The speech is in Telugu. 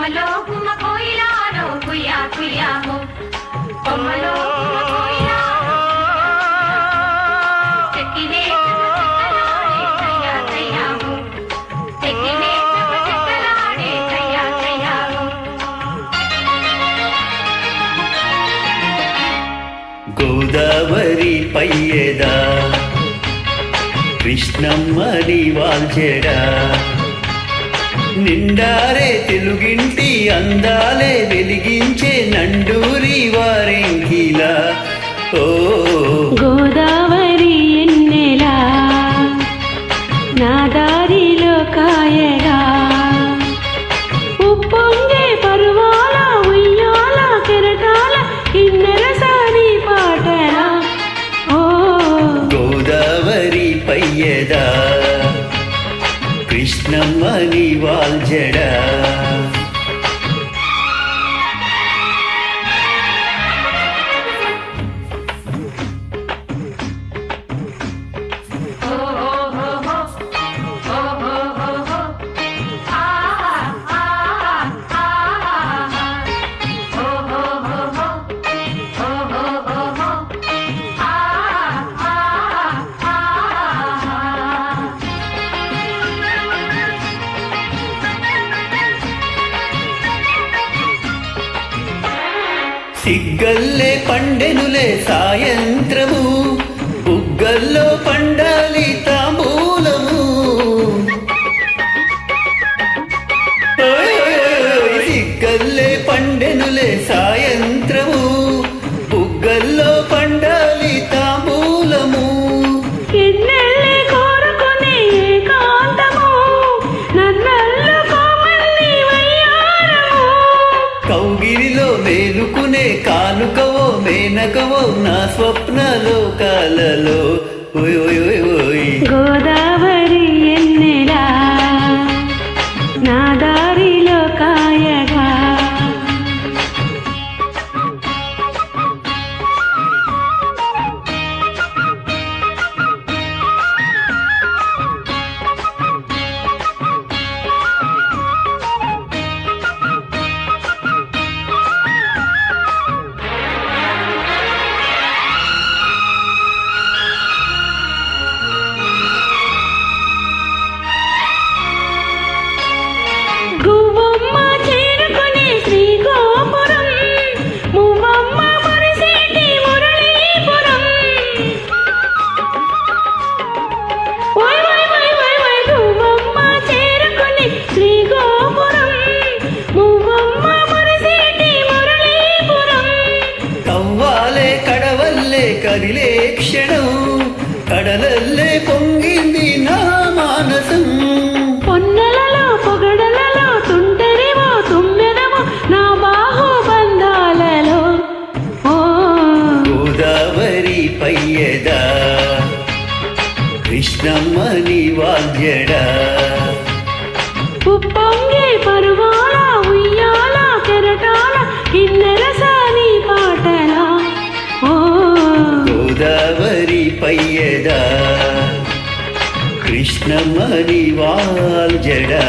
కొమ్మలో గుమ్మ కోయిలాలో కుయ్యా కుయ్యామో కొమ్మలో గుమ్మ కోయిలాలో చెక్కినే చెక్కలాడే కయ్యా కయ్యామో చెక్కినే చెక్కలాడే కయ్యా కయ్యామో గోదావరి పయ్యదా కృష్ణమ్మని వాల్చెడా నిండారే తెలుగింటి అందాలే వెలిగించే నండూరి వారెంకిలా ఓ గోదావరి ఎన్నెలా నా దారిలో కాయగా ఉప్పొంగే పరువాల ఉయ్యాల కెరటాల కిన్నెర సారి పాటలా ఓ గోదావరి పయ్యదా కృష్ణమ్మని వాల్చెడా సిగ్గల్లే పండెనులే సాయంత్రము బుగ్గల్లో పండాలి తాంబూలము సిగ్గల్లే పండెనులే సాయంత్రము బుగ్గల్లో పండాలి తాంబూలము ఎన్నెల్లి కోరుకునే ఏకాంతము నన్నల్లుకోమల్లి వయ్యారము కౌగిలిలో మేలుకునే కానుకవో మేనకవో నా స్వప్న లోకాలలో ఓయ్ ఓయ్ ఓయ్ ఓయ్ గోదావరి ఎన్నెలా నా దారిలో కాయగా గువ్వమ్మ చేరుకునే శ్రీగోపురం మువ్వమ్మ మురిసేటి మురళీపురం ఓయ్ ఓయ్ ఓయ్ ఓయ్ ఓయ్ గువ్వమ్మ చేరుకునే శ్రీగోపురం మువ్వమ్మ మురిసేటి మురళీపురం కవ్వాలే కడవల్లే కదిలే క్షణం కడలల్లే పొంగింది నా మానసం పొన్నలలో పొగడలలో తుంటరివో తుమ్మెదవో నా బాహుబంధాలలో ఓ గోదావరి పయ్యదా కృష్ణమ్మని వాల్చెడా ఉప్పొంగే పరువాల ఉయ్యాల కెరటాల కిన్నెర సాని పాటలా ఓ గోదావరి పయ్యదా కృష్ణమ్మని వాల్చెడా